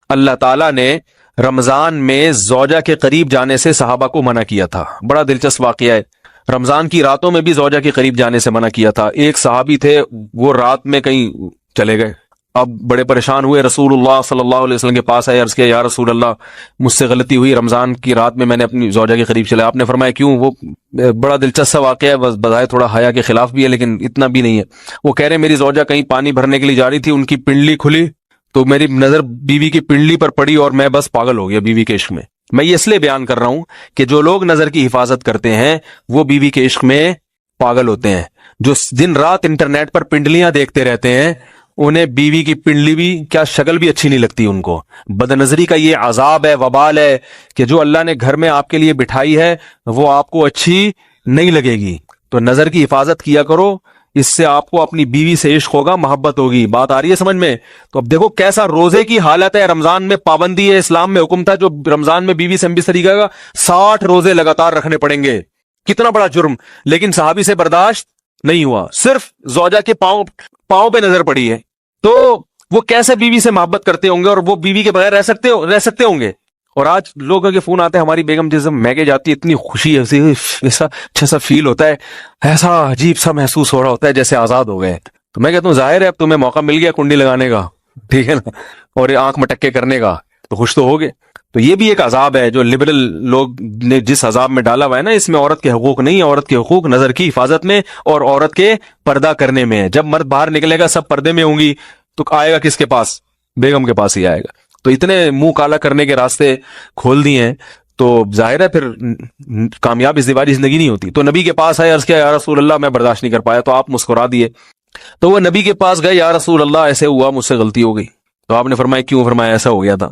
اللہ تعالیٰ نے رمضان میں زوجہ کے قریب جانے سے صحابہ کو منع کیا تھا. بڑا دلچسپ واقعہ ہے. رمضان کی راتوں میں بھی زوجہ کے قریب جانے سے منع کیا تھا. ایک صحابی تھے، وہ رات میں کہیں چلے گئے. اب بڑے پریشان ہوئے، رسول اللہ صلی اللہ علیہ وسلم کے پاس آئے، عرض کیا یا رسول اللہ مجھ سے غلطی ہوئی، رمضان کی رات میں نے اپنی زوجہ کے قریب چلا. آپ نے فرمایا کیوں؟ وہ بڑا دلچسپ واقعہ ہے، بس بظاہر تھوڑا حیا کے خلاف بھی ہے لیکن اتنا بھی نہیں ہے. وہ کہہ رہے میری زوجہ کہیں پانی بھرنے کے لیے جا رہی تھی، ان کی پنڈلی کھلی تو میری نظر بیوی کی پنڈلی پر پڑی اور میں بس پاگل ہو گیا بیوی کے عشق میں. میں یہ اس لیے بیان کر رہا ہوں کہ جو لوگ نظر کی حفاظت کرتے ہیں وہ بیوی کے عشق میں پاگل ہوتے ہیں. جو دن رات انٹرنیٹ پر پنڈلیاں دیکھتے رہتے ہیں انہیں بیوی کی پنڈلی بھی کیا شکل بھی اچھی نہیں لگتی ان کو. بد نظری کا یہ عذاب ہے، وبال ہے کہ جو اللہ نے گھر میں آپ کے لیے بٹھائی ہے وہ آپ کو اچھی نہیں لگے گی. تو نظر کی حفاظت کیا کرو، اس سے آپ کو اپنی بیوی سے عشق ہوگا، محبت ہوگی. بات آ رہی ہے سمجھ میں؟ تو اب دیکھو کیسا روزے کی حالت ہے. رمضان میں پابندی ہے، اسلام میں حکم تھا جو رمضان میں بیوی سے ہم بھی طریقہ کا 60 روزے لگاتار رکھنے پڑیں گے. کتنا بڑا جرم، لیکن صحابی سے برداشت نہیں ہوا. صرف زوجہ کے پاؤں پہ نظر پڑی ہے تو وہ کیسے بیوی سے محبت کرتے ہوں گے اور وہ بیوی کے بغیر رہ سکتے ہوں گے. اور آج لوگوں کے فون آتے ہیں، ہماری بیگم جس میگے جاتی ہے اتنی خوشی ہے، ایسا اچھا سا فیل ہوتا ہے، ایسا عجیب سا محسوس ہو رہا ہوتا ہے جیسے آزاد ہو گئے. تو میں کہتا ہوں ظاہر ہے اب تمہیں موقع مل گیا کنڈی لگانے کا، ٹھیک ہے نا، اور آنکھ مٹکے کرنے کا، تو خوش تو ہوگے. تو یہ بھی ایک عذاب ہے جو لبرل لوگ نے جس عذاب میں ڈالا ہوا ہے نا، اس میں عورت کے حقوق نہیں ہے. عورت کے حقوق نظر کی حفاظت میں اور عورت کے پردہ کرنے میں ہے. جب مرد باہر نکلے گا سب پردے میں ہوں گی تو آئے گا کس کے پاس؟ بیگم کے پاس ہی آئے گا. تو اتنے منہ کالا کرنے کے راستے کھول دیے ہیں تو ظاہر ہے پھر کامیاب ازدواجی زندگی نہیں ہوتی. تو نبی کے پاس آئے، عرض کیا یا رسول اللہ میں برداشت نہیں کر پایا. تو آپ مسکرا دیے. تو وہ نبی کے پاس گئے، یا رسول اللہ ایسے ہوا، مجھ سے غلطی ہو گئی. تو آپ نے فرمایا کیوں؟ فرمایا ایسا ہو گیا تھا.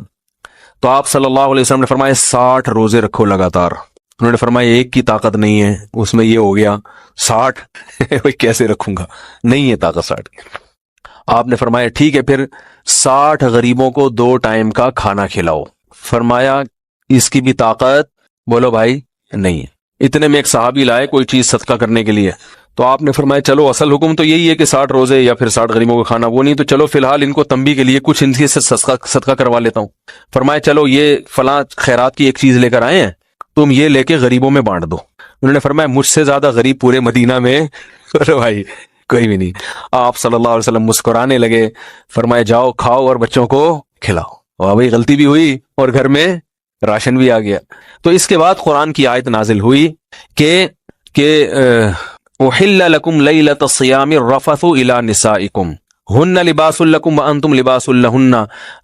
تو آپ صلی اللہ علیہ وسلم نے فرمایا 60 روزے رکھو لگاتار. انہوں نے فرمایا ایک کی طاقت نہیں ہے، اس میں یہ ہو گیا 60 کیسے رکھوں گا، نہیں ہے طاقت 60 کی. آپ نے فرمایا ٹھیک ہے پھر 60 غریبوں کو 2 ٹائم کا کھانا کھلاؤ. فرمایا اس کی بھی طاقت بولو بھائی نہیں ہے. اتنے میں ایک صحابی لائے کوئی چیز صدقہ کرنے کے لیے. تو آپ نے فرمایا چلو اصل حکم تو یہی ہے کہ 60 روزے یا پھر 60 غریبوں کا کھانا، وہ نہیں تو چلو فی الحال ان کو تنبیہ کے لیے کچھ ان سے صدقہ کروا لیتا ہوں. فرمایا چلو یہ فلاں خیرات کی ایک چیز لے کر آئے ہیں، تم یہ لے کے غریبوں میں بانٹ دو. انہوں نے فرمایا مجھ سے زیادہ غریب پورے مدینہ میں بھائی کوئی بھی نہیں. آپ صلی اللہ علیہ وسلم مسکرانے لگے، فرمایا جاؤ کھاؤ اور بچوں کو کھلاؤ. اور بھائی غلطی بھی ہوئی اور گھر میں راشن بھی آ گیا. تو اس کے بعد قرآن کی آیت نازل ہوئی کہ احل لکم لیلۃ الصیام الرفث الی نسائکم ہن لباس لکم وانتم لباس لہن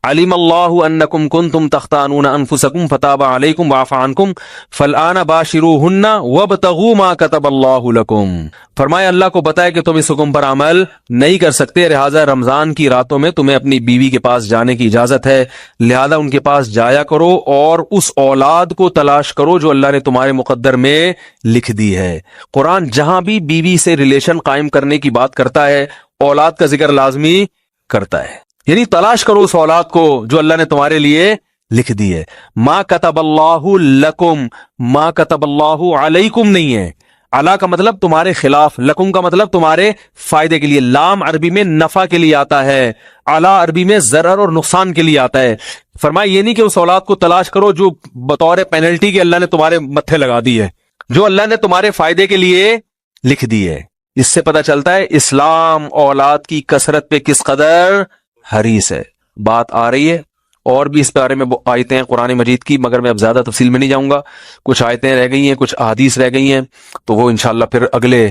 علم اللہ انکم کنتم تختانون انفسکم فتاب علیکم وعفی عنکم فالآن باشروہن وابتغوا ما کتب اللہ لکم. فرمایا اللہ کو بتائے کہ تم اس حکم پر عمل نہیں کر سکتے، لہٰذا رمضان کی راتوں میں تمہیں اپنی بیوی کے پاس جانے کی اجازت ہے، لہذا ان کے پاس جایا کرو اور اس اولاد کو تلاش کرو جو اللہ نے تمہارے مقدر میں لکھ دی ہے. قرآن جہاں بھی بیوی سے ریلیشن قائم کرنے کی بات کرتا ہے اولاد کا ذکر لازمی کرتا ہے، یعنی تلاش کرو اس اولاد کو جو اللہ نے تمہارے لیے لکھ دی ہے. ما کتب اللہ لکم، ما کتب اللہ علیکم نہیں ہے. علا کا مطلب تمہارے خلاف، لکم کا مطلب تمہارے فائدے کے لیے. لام عربی میں نفع کے لیے آتا ہے، علا عربی میں ضرر اور نقصان کے لیے آتا ہے. فرمایا یہ نہیں کہ اس اولاد کو تلاش کرو جو بطور پینلٹی کے اللہ نے تمہارے متھے لگا دی ہے، جو اللہ نے تمہارے فائدے کے لیے لکھ دی ہے. اس سے پتہ چلتا ہے اسلام اولاد کی کثرت پہ کس قدر حریص ہے. بات آ رہی ہے اور بھی اس بارے میں آیتیں ہیں قرآن مجید کی، مگر میں اب زیادہ تفصیل میں نہیں جاؤں گا. کچھ آیتیں رہ گئی ہیں، کچھ احادیث رہ گئی ہیں، تو وہ انشاءاللہ پھر اگلے